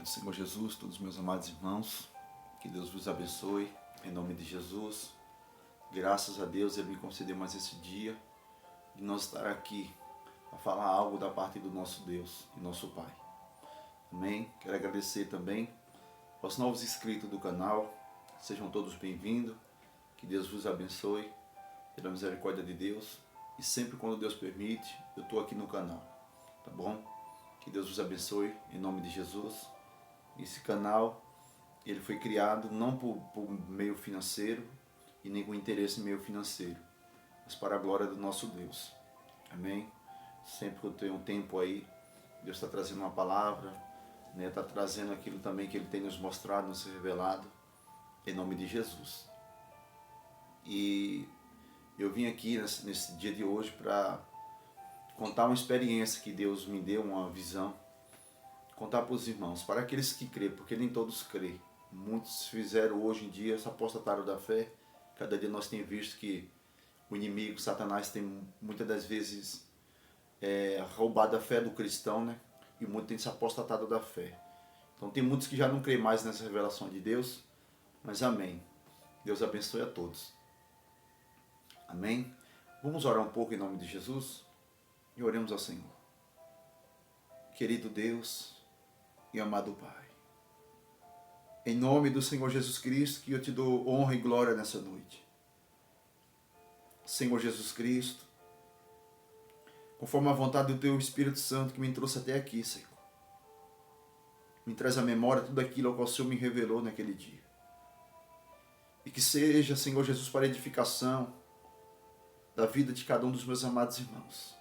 do Senhor Jesus, todos os meus amados irmãos, que Deus vos abençoe, em nome de Jesus. Graças a Deus, Ele me concedeu mais esse dia de nós estar aqui a falar algo da parte do nosso Deus e nosso Pai. Amém? Quero agradecer também aos novos inscritos do canal, sejam todos bem-vindos, que Deus vos abençoe, pela misericórdia de Deus, e sempre quando Deus permite, eu estou aqui no canal, tá bom? Que Deus vos abençoe, em nome de Jesus. Esse canal, ele foi criado não por meio financeiro e nem com interesse em meio financeiro, mas para a glória do nosso Deus. Amém? Sempre que eu tenho um tempo aí, Deus está trazendo uma palavra, né? Está trazendo aquilo também que Ele tem nos mostrado, nos revelado, em nome de Jesus. E eu vim aqui nesse dia de hoje para contar uma experiência que Deus me deu, uma visão, contar para os irmãos, para aqueles que creem, porque nem todos creem. Muitos fizeram hoje em dia, se apostataram da fé. Cada dia nós temos visto que o inimigo, Satanás, tem muitas das vezes roubado a fé do cristão, né? E muitos têm se apostatado da fé. Então tem muitos que já não creem mais nessa revelação de Deus, mas amém. Deus abençoe a todos. Amém? Vamos orar um pouco em nome de Jesus? E oremos ao Senhor. Querido Deus e amado Pai, em nome do Senhor Jesus Cristo, que eu te dou honra e glória nessa noite. Senhor Jesus Cristo, conforme a vontade do Teu Espírito Santo que me trouxe até aqui, Senhor, me traz à memória tudo aquilo ao qual o Senhor me revelou naquele dia. E que seja, Senhor Jesus, para a edificação da vida de cada um dos meus amados irmãos.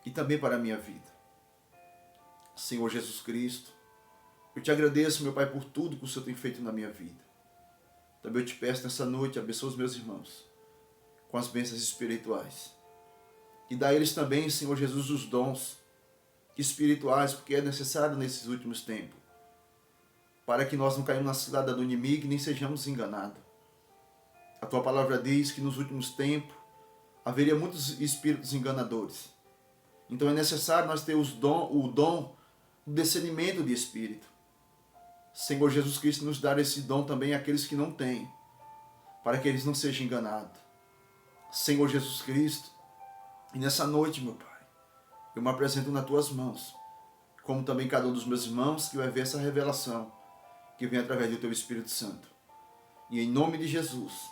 E também para a minha vida. Senhor Jesus Cristo, eu te agradeço, meu Pai, por tudo que o Senhor tem feito na minha vida. Também eu te peço nessa noite, abençoa os meus irmãos com as bênçãos espirituais. E dá a eles também, Senhor Jesus, os dons espirituais, porque é necessário nesses últimos tempos, para que nós não caímos na cilada do inimigo e nem sejamos enganados. A Tua palavra diz que nos últimos tempos haveria muitos espíritos enganadores. Então é necessário nós ter o dom do discernimento de espírito. Senhor Jesus Cristo nos dar esse dom também àqueles que não têm, para que eles não sejam enganados. Senhor Jesus Cristo, e nessa noite, meu Pai, eu me apresento nas Tuas mãos, como também cada um dos meus irmãos que vai ver essa revelação que vem através do Teu Espírito Santo. E em nome de Jesus,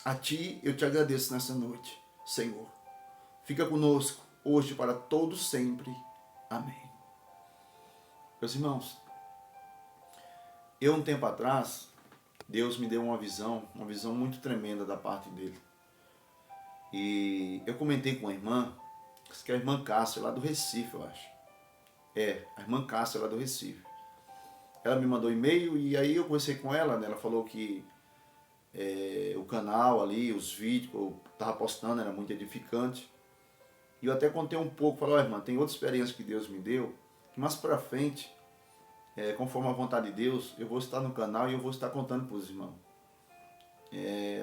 a Ti eu te agradeço nessa noite, Senhor. Fica conosco, hoje para todos sempre. Amém. Meus irmãos, um tempo atrás, Deus me deu uma visão muito tremenda da parte dele. E eu comentei com a irmã, que é a irmã Cássia, lá do Recife, eu acho. A irmã Cássia, lá do Recife. Ela me mandou e-mail e aí eu conversei com ela, né? Ela falou que o canal ali, os vídeos que eu estava postando, era muito edificante. E eu até contei um pouco, falei, irmã, tem outra experiência que Deus me deu, que mais pra frente, conforme a vontade de Deus, eu vou estar no canal e eu vou estar contando para os irmãos.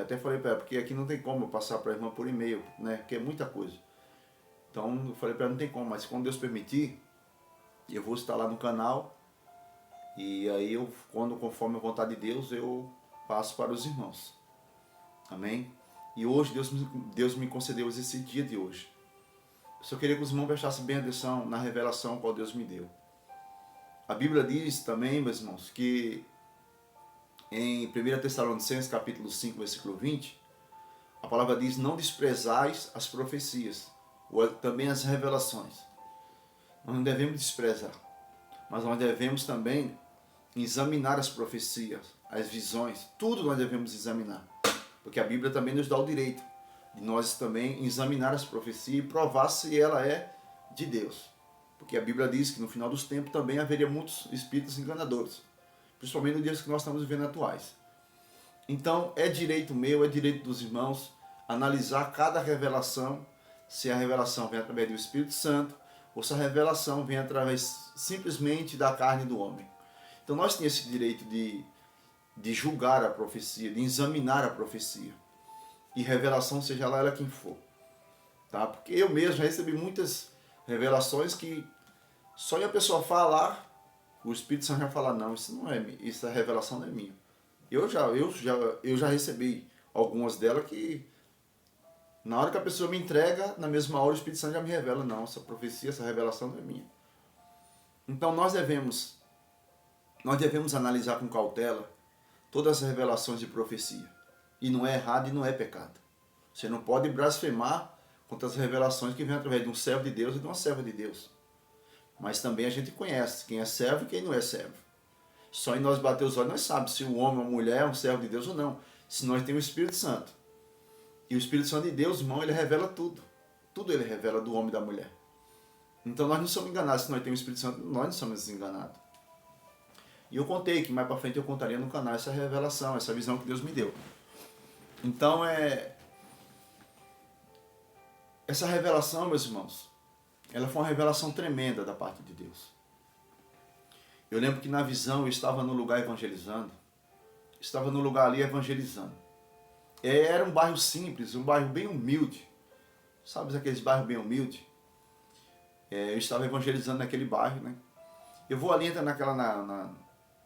Até falei para ela, porque aqui não tem como eu passar para a irmã por e-mail, né, que é muita coisa. Então eu falei para ela, não tem como, mas quando Deus permitir, eu vou estar lá no canal, e aí conforme a vontade de Deus, eu passo para os irmãos. Amém? E hoje Deus me concedeu esse dia de hoje. Eu só queria que os irmãos prestassem bem atenção na revelação que Deus me deu. A Bíblia diz também, meus irmãos, que em 1 Tessalonicenses capítulo 5, versículo 20, a palavra diz, não desprezais as profecias, ou também as revelações. Nós não devemos desprezar, mas nós devemos também examinar as profecias, as visões, tudo nós devemos examinar. Porque a Bíblia também nos dá o direito de nós também examinar as profecias e provar se ela é de Deus. Porque a Bíblia diz que no final dos tempos também haveria muitos espíritos enganadores, principalmente nos dias que nós estamos vivendo atuais. Então é direito meu, é direito dos irmãos analisar cada revelação, se a revelação vem através do Espírito Santo ou se a revelação vem através simplesmente da carne do homem. Então nós temos esse direito de julgar a profecia, de examinar a profecia. E revelação, seja lá ela quem for. Tá? Porque eu mesmo já recebi muitas revelações que só em a pessoa falar, o Espírito Santo já fala, não, isso não é, isso a revelação não é minha. Eu já recebi algumas delas que na hora que a pessoa me entrega, na mesma hora o Espírito Santo já me revela, não, essa profecia, essa revelação não é minha. Então nós devemos analisar com cautela todas as revelações de profecia. E não é errado e não é pecado. Você não pode blasfemar contra as revelações que vêm através de um servo de Deus e de uma serva de Deus. Mas também a gente conhece quem é servo e quem não é servo. Só em nós bater os olhos nós sabemos se o homem ou a mulher é um servo de Deus ou não. Se nós temos o Espírito Santo. E o Espírito Santo de Deus, irmão, ele revela tudo. Tudo ele revela do homem e da mulher. Então nós não somos enganados. Se nós temos o Espírito Santo, nós não somos enganados. E eu contei que mais para frente eu contaria no canal essa revelação, essa visão que Deus me deu. Então essa revelação, meus irmãos, ela foi uma revelação tremenda da parte de Deus. Eu lembro que na visão eu estava no lugar evangelizando. Estava no lugar ali evangelizando. Era um bairro simples, um bairro bem humilde. Sabe aqueles bairros bem humildes? Eu estava evangelizando naquele bairro, né? Eu vou ali, entrar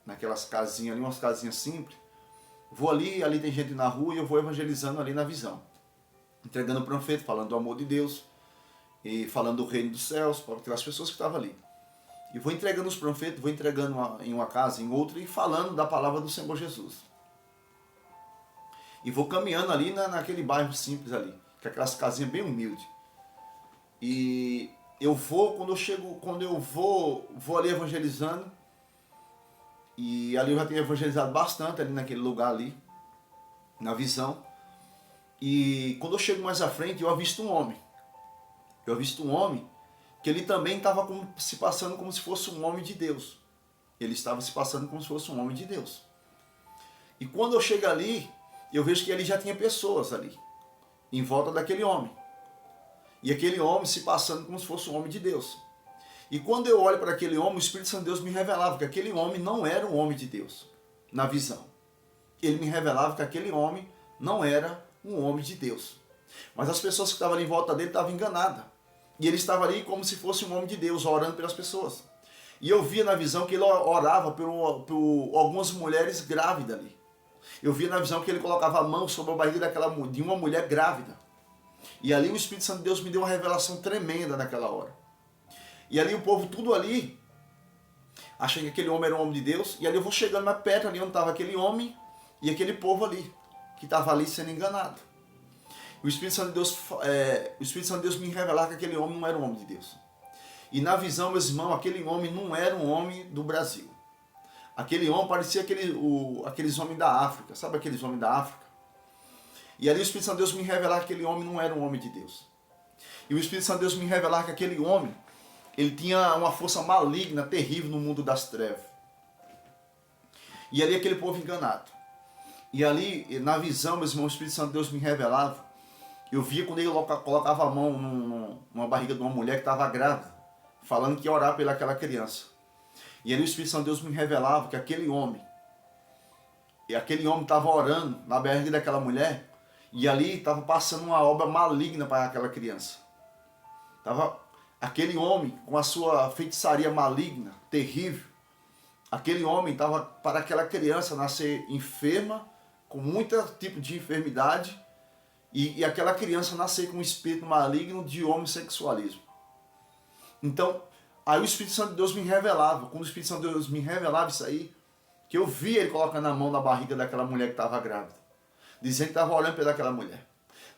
naquelas casinhas ali, umas casinhas simples. Vou ali tem gente na rua e eu vou evangelizando ali na visão. Entregando o panfleto, falando do amor de Deus. E falando do reino dos céus para aquelas pessoas que estavam ali. E vou entregando os panfletos, vou entregando em uma casa, em outra, e falando da palavra do Senhor Jesus. E vou caminhando ali naquele bairro simples ali, que é aquelas casinhas bem humildes. E eu vou, quando eu vou ali evangelizando, e ali eu já tenho evangelizado bastante ali naquele lugar ali, na visão. E quando eu chego mais à frente, eu avisto um homem. Eu avisto um homem que ele também estava se passando como se fosse um homem de Deus. Ele estava se passando como se fosse um homem de Deus. E quando eu chego ali, eu vejo que ele já tinha pessoas ali, em volta daquele homem. E aquele homem se passando como se fosse um homem de Deus. E quando eu olho para aquele homem, o Espírito Santo de Deus me revelava que aquele homem não era um homem de Deus, na visão. Ele me revelava que aquele homem não era um homem de Deus. Mas as pessoas que estavam ali em volta dele estavam enganadas. E ele estava ali como se fosse um homem de Deus, orando pelas pessoas. E eu via na visão que ele orava por algumas mulheres grávidas ali. Eu via na visão que ele colocava a mão sobre a barriga de uma mulher grávida. E ali o Espírito Santo de Deus me deu uma revelação tremenda naquela hora. E ali o povo tudo ali, achando que aquele homem era um homem de Deus. E ali eu vou chegando mais perto, ali onde estava aquele homem e aquele povo ali, que estava ali sendo enganado. O Espírito Santo de Deus me revelar que aquele homem não era um homem de Deus. E na visão, meus irmãos, aquele homem não era um homem do Brasil. Aquele homem parecia aqueles homens da África. Sabe aqueles homens da África? E ali o Espírito Santo de Deus me revelar que aquele homem não era um homem de Deus. E o Espírito Santo de Deus me revelar que aquele homem, ele tinha uma força maligna, terrível no mundo das trevas. E ali aquele povo enganado. E ali, na visão, meus irmãos, o Espírito Santo de Deus me revelava. Eu via quando ele colocava a mão numa barriga de uma mulher que estava grávida, falando que ia orar pelaquela criança. E ali o Espírito Santo de Deus me revelava que aquele homem estava orando na barriga daquela mulher, e ali estava passando uma obra maligna para aquela criança. Aquele homem, com a sua feitiçaria maligna, terrível, aquele homem estava para aquela criança nascer enferma, com muito tipo de enfermidade, e aquela criança nascer com um espírito maligno de homossexualismo. Então, aí o Espírito Santo de Deus me revelava, quando o Espírito Santo de Deus me revelava isso aí, que eu via ele colocando a mão na barriga daquela mulher que estava grávida, dizendo que estava olhando pelaquela mulher.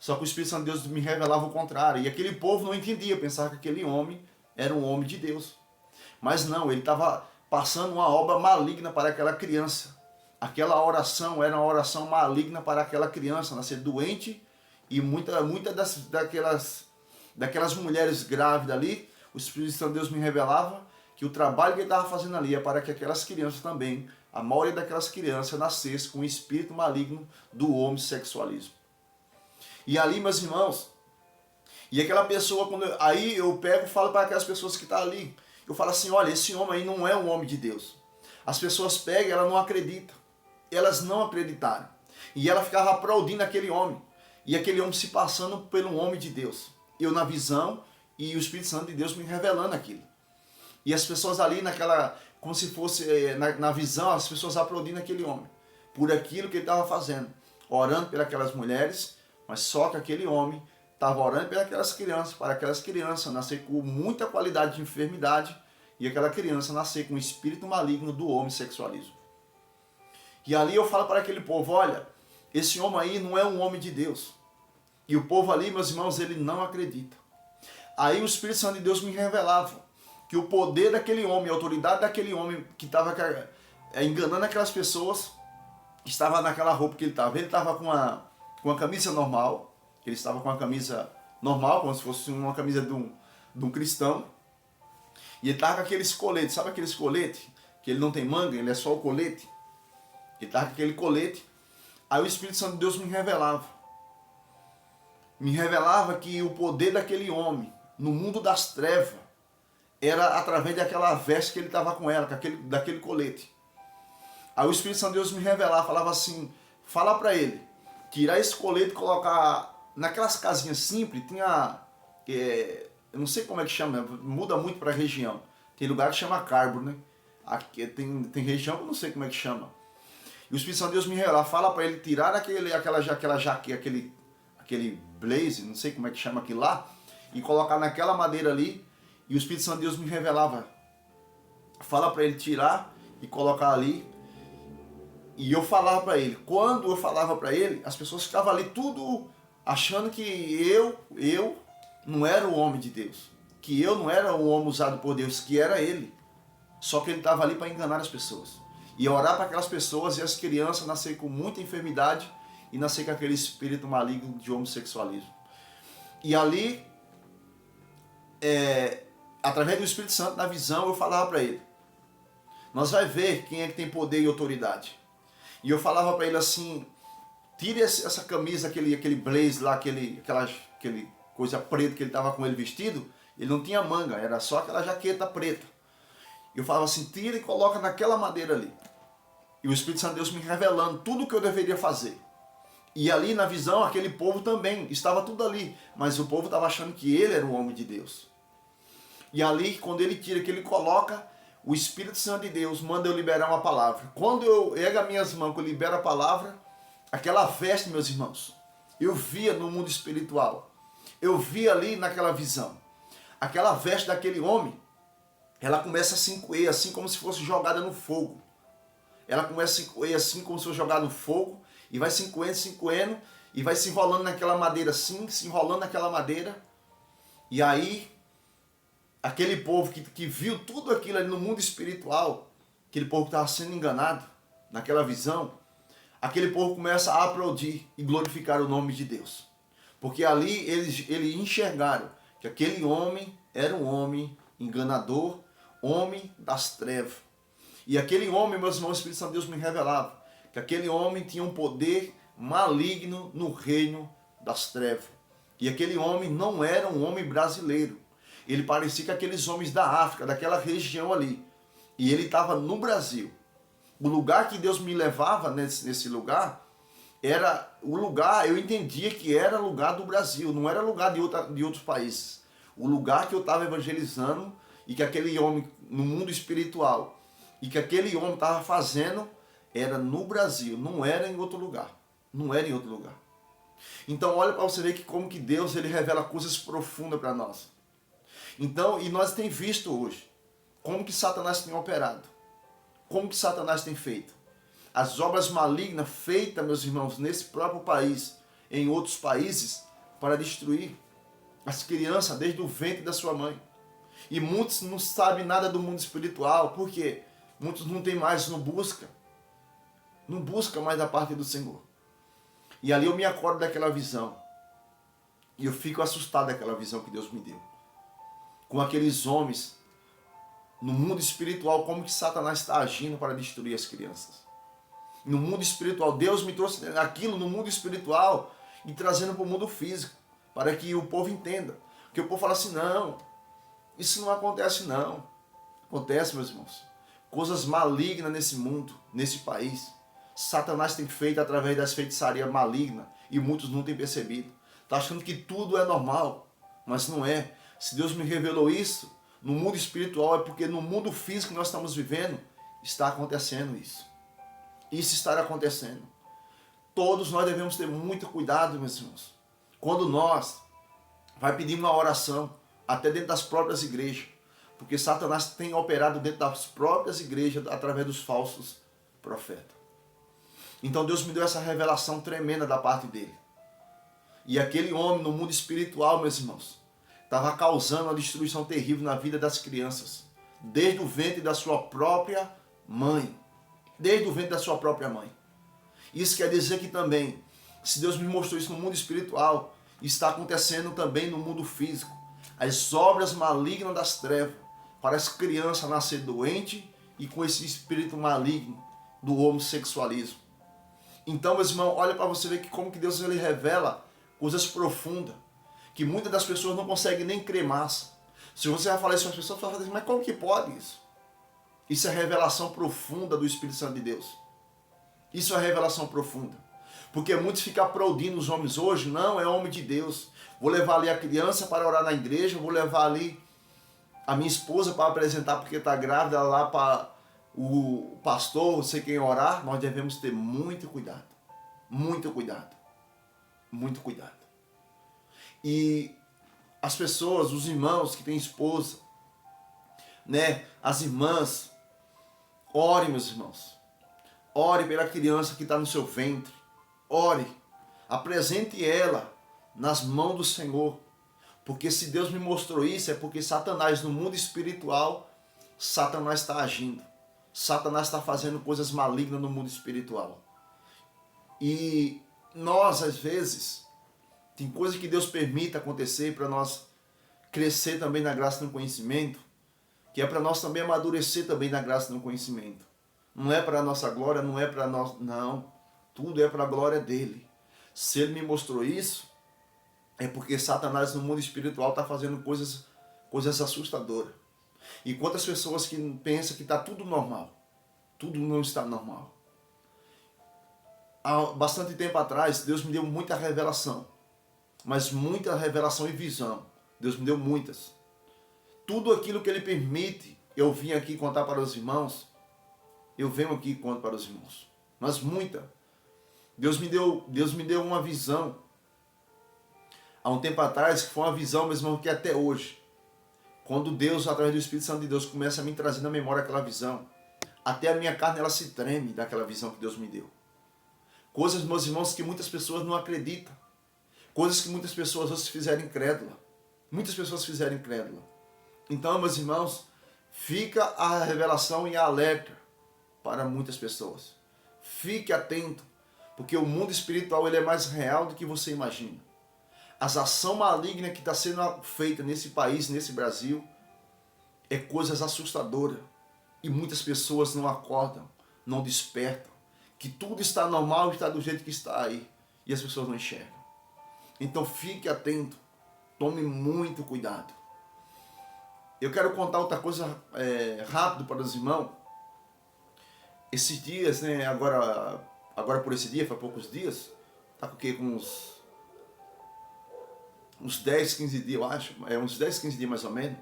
Só que o Espírito Santo de Deus me revelava o contrário, e aquele povo não entendia, pensava que aquele homem era um homem de Deus. Mas não, ele estava passando uma obra maligna para aquela criança. Aquela oração era uma oração maligna para aquela criança nascer doente, e muitas daquelas mulheres grávidas ali, o Espírito Santo de Deus me revelava que o trabalho que ele estava fazendo ali é para que aquelas crianças também, a maioria daquelas crianças, nascesse com o espírito maligno do homossexualismo. E ali, meus irmãos, e aquela pessoa, aí eu pego e falo para aquelas pessoas que estão ali, eu falo assim, olha, esse homem aí não é um homem de Deus. As pessoas pegam, elas não acreditam. Elas não acreditaram. E ela ficava aplaudindo aquele homem. E aquele homem se passando pelo homem de Deus. Eu na visão e o Espírito Santo de Deus me revelando aquilo. E as pessoas ali naquela, como se fosse na visão, as pessoas aplaudindo aquele homem, por aquilo que ele estava fazendo, orando pelas mulheres, mas só que aquele homem estava orando pelas crianças, para aquelas crianças nascer com muita qualidade de enfermidade, e aquela criança nascer com o espírito maligno do homossexualismo. E ali eu falo para aquele povo, olha, esse homem aí não é um homem de Deus. E o povo ali, meus irmãos, ele não acredita. Aí o Espírito Santo de Deus me revelava que o poder daquele homem, a autoridade daquele homem que estava enganando aquelas pessoas, estava naquela roupa que ele estava. Ele estava com uma camisa normal, ele estava com uma camisa normal, como se fosse uma camisa de um cristão, e ele estava com aqueles coletes, sabe aqueles coletes? Que ele não tem manga, ele é só o colete. Ele estava com aquele colete. Aí o Espírito Santo de Deus me revelava que o poder daquele homem no mundo das trevas era através daquela veste que ele estava com ela, daquele colete. Aí o Espírito Santo de Deus me revelava, falava assim, fala para ele, tirar esse colete e colocar naquelas casinhas simples, tinha, eu não sei como é que chama, muda muito para a região, tem lugar que chama carbo, né? Aqui, tem região que eu não sei como é que chama. E o Espírito Santo de Deus me revelava, fala para ele tirar aquela jaqueta, aquele blaze, não sei como é que chama aquilo lá, e colocar naquela madeira ali, e o Espírito Santo de Deus me revelava, fala para ele tirar e colocar ali, e eu falava para ele. Quando eu falava para ele, as pessoas ficavam ali tudo achando que eu não era o homem de Deus, que eu não era o homem usado por Deus, que era ele, só que ele estava ali para enganar as pessoas, e orar para aquelas pessoas, e as crianças nascerem com muita enfermidade, e nascer com aquele espírito maligno de homossexualismo. E ali, através do Espírito Santo, na visão, eu falava para ele, nós vai ver quem é que tem poder e autoridade. E eu falava para ele assim, tire essa camisa, aquele blaze lá, aquele coisa preta que ele estava com ele vestido, ele não tinha manga, era só aquela jaqueta preta. Eu falava assim, tira e coloca naquela madeira ali. E o Espírito Santo de Deus me revelando tudo o que eu deveria fazer. E ali na visão, aquele povo também, estava tudo ali. Mas o povo estava achando que ele era o homem de Deus. E ali, quando ele tira, que ele coloca, o Espírito Santo de Deus manda eu liberar uma palavra. Quando eu ergo as minhas mãos, que eu libero a palavra, aquela veste, meus irmãos, eu via no mundo espiritual. Eu via ali naquela visão. Aquela veste daquele homem, ela começa a se encoer, assim como se fosse jogada no fogo. Ela começa a se encoer assim como se fosse jogada no fogo, e vai se encoendo, e vai se enrolando naquela madeira assim, se enrolando naquela madeira. E aí, aquele povo que viu tudo aquilo ali no mundo espiritual, aquele povo que estava sendo enganado, naquela visão, aquele povo começa a aplaudir e glorificar o nome de Deus. Porque ali eles enxergaram que aquele homem era um homem enganador, homem das trevas. E aquele homem, meus irmãos, o Espírito Santo de Deus me revelava, que aquele homem tinha um poder maligno no reino das trevas. E aquele homem não era um homem brasileiro. Ele parecia com aqueles homens da África, daquela região ali. E ele estava no Brasil. O lugar que Deus me levava nesse lugar, era o lugar, eu entendia que era lugar do Brasil, não era lugar de outros países. O lugar que eu estava evangelizando e que aquele homem, no mundo espiritual, e que aquele homem estava fazendo, era no Brasil, não era em outro lugar. Não era em outro lugar. Então olha para você ver que como que Deus ele revela coisas profundas para nós. Então, e nós temos visto hoje, como que Satanás tem operado. Como que Satanás tem feito. As obras malignas feitas, meus irmãos, nesse próprio país, em outros países, para destruir as crianças desde o ventre da sua mãe. E muitos não sabem nada do mundo espiritual, por quê? Muitos não tem mais, não busca mais da parte do Senhor. E ali eu me acordo daquela visão. E eu fico assustado daquela visão que Deus me deu. Com aqueles homens, no mundo espiritual, como que Satanás está agindo para destruir as crianças. No mundo espiritual, Deus me trouxe aquilo no mundo espiritual e trazendo para o mundo físico, para que o povo entenda. Porque o povo fala assim, não, isso não acontece não. Acontece, meus irmãos. Coisas malignas nesse mundo, nesse país. Satanás tem feito através das feitiçarias malignas e muitos não têm percebido. Está achando que tudo é normal, mas não é. Se Deus me revelou isso, no mundo espiritual, é porque no mundo físico que nós estamos vivendo, está acontecendo isso. Isso está acontecendo. Todos nós devemos ter muito cuidado, meus irmãos. Quando nós vai pedir uma oração, até dentro das próprias igrejas, porque Satanás tem operado dentro das próprias igrejas através dos falsos profetas. Então Deus me deu essa revelação tremenda da parte dele. E aquele homem no mundo espiritual, meus irmãos, estava causando uma destruição terrível na vida das crianças, desde o ventre da sua própria mãe. Desde o ventre da sua própria mãe. Isso quer dizer que também, se Deus me mostrou isso no mundo espiritual, está acontecendo também no mundo físico. As obras malignas das trevas, para as crianças nascer doente e com esse espírito maligno do homossexualismo. Então, meus irmãos, olha para você ver que como que Deus ele revela coisas profundas, que muitas das pessoas não conseguem nem crer mais. Se você vai falar isso, as pessoas vão falar assim, mas como que pode isso? Isso é revelação profunda do Espírito Santo de Deus. Isso é revelação profunda. Porque muitos ficam aplaudindo os homens hoje, não, é homem de Deus. Vou levar ali a criança para orar na igreja, vou levar ali a minha esposa para apresentar porque está grávida lá para o pastor, não sei quem orar. Nós devemos ter muito cuidado. Muito cuidado. Muito cuidado. E as pessoas, os irmãos que têm esposa, né, as irmãs, ore, meus irmãos. Ore pela criança que está no seu ventre. Ore. Apresente ela nas mãos do Senhor. Porque se Deus me mostrou isso, é porque Satanás, no mundo espiritual, Satanás está agindo. Satanás está fazendo coisas malignas no mundo espiritual. E nós, às vezes, tem coisas que Deus permite acontecer para nós crescer também na graça e no conhecimento, que é para nós também amadurecer também na graça e no conhecimento. Não é para a nossa glória, não é para nós, não. Tudo é para a glória dele. Se ele me mostrou isso, é porque Satanás no mundo espiritual está fazendo coisas assustadoras. E quantas pessoas que pensam que está tudo normal. Tudo não está normal. Há bastante tempo atrás, Deus me deu muita revelação. Mas muita revelação e visão. Deus me deu muitas. Tudo aquilo que ele permite, eu vim aqui contar para os irmãos. Eu venho aqui e conto para os irmãos. Mas muita. Deus me deu uma visão. Há um tempo atrás, que foi uma visão, meus irmãos, que até hoje, quando Deus, através do Espírito Santo de Deus, começa a me trazer na memória aquela visão, até a minha carne ela se treme daquela visão que Deus me deu. Coisas, meus irmãos, que muitas pessoas não acreditam. Coisas que muitas pessoas se fizeram incrédula. Muitas pessoas fizeram incrédula. Então, meus irmãos, fica a revelação e a alerta para muitas pessoas. Fique atento, porque o mundo espiritual ele é mais real do que você imagina. As ações malignas que está sendo feita nesse país, nesse Brasil, é coisas assustadoras. E muitas pessoas não acordam, não despertam. Que tudo está normal e está do jeito que está aí. E as pessoas não enxergam. Então fique atento. Tome muito cuidado. Eu quero contar outra coisa rápido para os irmãos. Esses dias, né, agora por esse dia, faz poucos dias, tá com o quê? Com uns 10, 15 dias, eu acho, uns 10, 15 dias mais ou menos.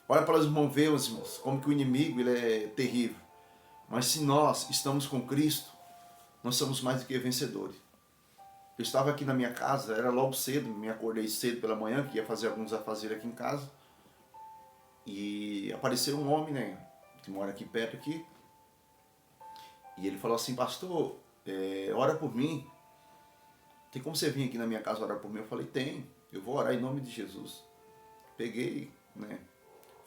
Olha para os irmãos ver, os irmãos, como que o inimigo ele é terrível. Mas se nós estamos com Cristo, nós somos mais do que vencedores. Eu estava aqui na minha casa, era logo cedo, me acordei cedo pela manhã, que ia fazer alguns afazeres aqui em casa. E apareceu um homem, né, que mora aqui perto aqui. E ele falou assim, pastor, ora por mim. Tem como você vir aqui na minha casa orar por mim? Eu falei, tem, eu vou orar em nome de Jesus. Peguei, né,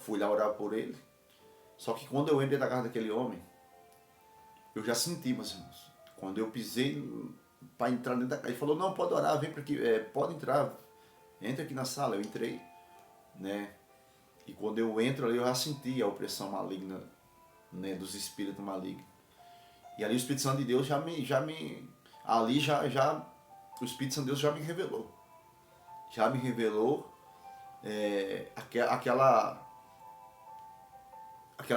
fui lá orar por ele. Só que quando eu entrei na casa daquele homem, eu já senti, meus irmãos. Quando eu pisei para entrar dentro da casa, ele falou, não, pode orar, vem para aqui, pode entrar, entra aqui na sala. Eu entrei, né, e quando eu entro ali, eu já senti a opressão maligna, né, dos espíritos malignos. E ali o Espírito Santo de Deus o Espírito Santo de Deus já me revelou. Já me revelou aquela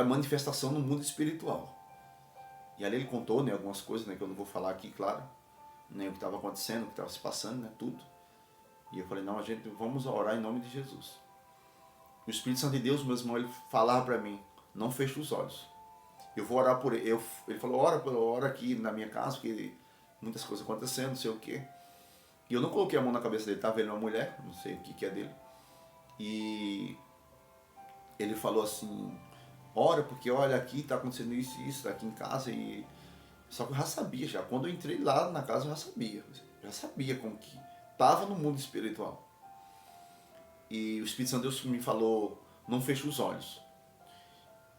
manifestação no mundo espiritual. E ali ele contou, né, algumas coisas, né, que eu não vou falar aqui, claro, né, o que estava acontecendo, o que estava se passando, né, tudo. E eu falei, não, vamos orar em nome de Jesus. o Espírito Santo de Deus, meu irmão, ele falava para mim, não feche os olhos. Eu vou orar por ele. Ele falou, ora aqui na minha casa, porque muitas coisas acontecendo, não sei o quê. E eu não coloquei a mão na cabeça dele, estava vendo uma mulher, não sei o que é dele. E ele falou assim, ora, porque olha aqui, está acontecendo isso e isso, tá aqui em casa. E só que eu já sabia, já. Quando eu entrei lá na casa, eu já sabia. Já sabia como que estava no mundo espiritual. E o Espírito Santo de Deus me falou, não feche os olhos.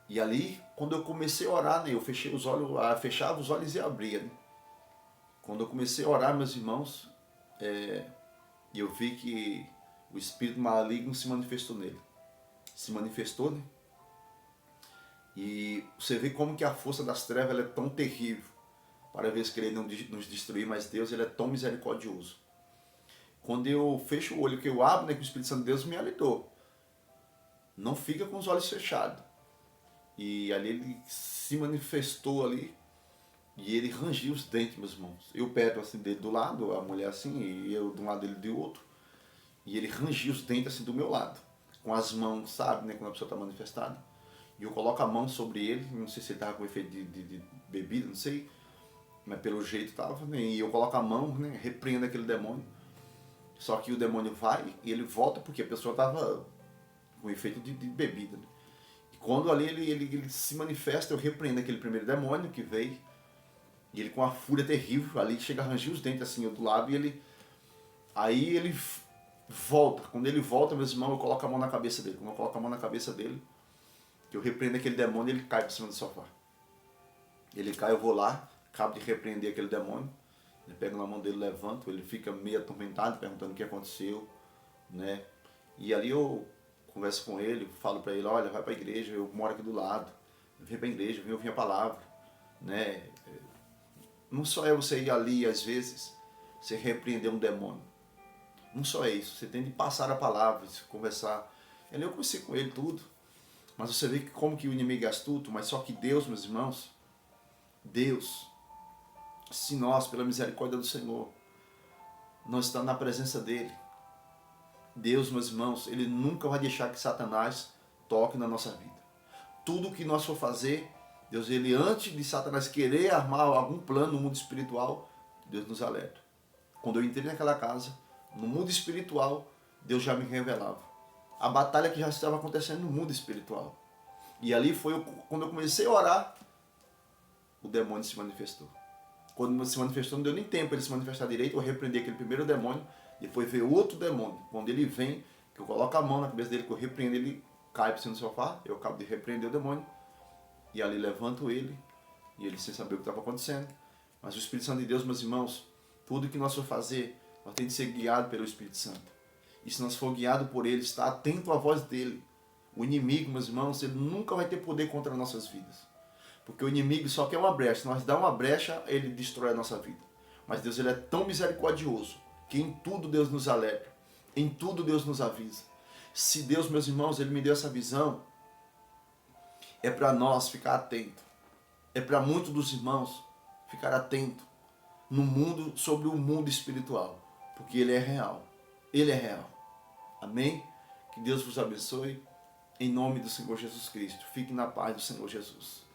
E ali, quando eu comecei a orar, né, eu fechei os olhos, fechava os olhos e abria. Né? Quando eu comecei a orar, meus irmãos, eu vi que o espírito maligno se manifestou nele. Se manifestou, né? E você vê como que a força das trevas ela é tão terrível. Para ver se querer nos destruir, mas Deus ele é tão misericordioso. Quando eu fecho o olho, que eu abro, né, que o Espírito Santo de Deus me alertou. Não fica com os olhos fechados. E ali ele se manifestou ali e ele rangiu os dentes, meus irmãos. Eu perto assim dele do lado, a mulher assim, e eu de um lado dele do outro. E ele rangiu os dentes assim do meu lado. Com as mãos, sabe, né, quando a pessoa está manifestada. E eu coloco a mão sobre ele, não sei se ele estava com efeito de bebida, não sei. Mas pelo jeito estava, né, e eu coloco a mão, né, repreendo aquele demônio. Só que o demônio vai e ele volta porque a pessoa estava com efeito de bebida. Né? Quando ali ele se manifesta, eu repreendo aquele primeiro demônio que veio. E ele com uma fúria terrível, ali chega a ranger os dentes assim, do lado, e ele... Aí ele volta. Quando ele volta, meus irmãos, eu coloco a mão na cabeça dele. Quando eu coloco a mão na cabeça dele, que eu repreendo aquele demônio, ele cai por cima do sofá. Ele cai, eu vou lá, acabo de repreender aquele demônio. Eu pego na mão dele, levanto, ele fica meio atormentado, perguntando o que aconteceu, né? E ali eu converso com ele, falo para ele, olha, vai para a igreja, eu moro aqui do lado, vem para a igreja, vem ouvir a palavra, né? Não só é você ir ali, às vezes, você repreender um demônio. Não só é isso, você tem de passar a palavra, conversar. Eu conversei com ele tudo, mas você vê como que o inimigo é astuto, mas só que Deus, meus irmãos, Deus, se nós, pela misericórdia do Senhor, nós estamos na presença dEle, Deus, meus irmãos, Ele nunca vai deixar que Satanás toque na nossa vida. Tudo que nós for fazer, Deus, Ele antes de Satanás querer armar algum plano no mundo espiritual, Deus nos alerta. Quando eu entrei naquela casa, no mundo espiritual, Deus já me revelava. A batalha que já estava acontecendo no mundo espiritual. E ali foi quando eu comecei a orar, o demônio se manifestou. Quando se manifestou, não deu nem tempo ele se manifestar direito, eu repreendi aquele primeiro demônio, depois veio outro demônio. Quando ele vem, que eu coloco a mão na cabeça dele, que eu repreendo, ele cai para cima do sofá, eu acabo de repreender o demônio, e ali levanto ele, e ele sem saber o que estava acontecendo. Mas o Espírito Santo de Deus, meus irmãos, tudo que nós for fazer, nós temos de ser guiado pelo Espírito Santo. E se nós for guiado por ele, estar atento à voz dele, o inimigo, meus irmãos, ele nunca vai ter poder contra nossas vidas. Porque o inimigo só quer uma brecha. Se nós dá uma brecha, ele destrói a nossa vida. Mas Deus ele é tão misericordioso que em tudo Deus nos alerta. Em tudo Deus nos avisa. Se Deus, meus irmãos, ele me deu essa visão, é para nós ficar atento. É para muitos dos irmãos ficar atento no mundo, sobre o mundo espiritual. Porque ele é real. Ele é real. Amém? Que Deus vos abençoe. Em nome do Senhor Jesus Cristo. Fique na paz do Senhor Jesus.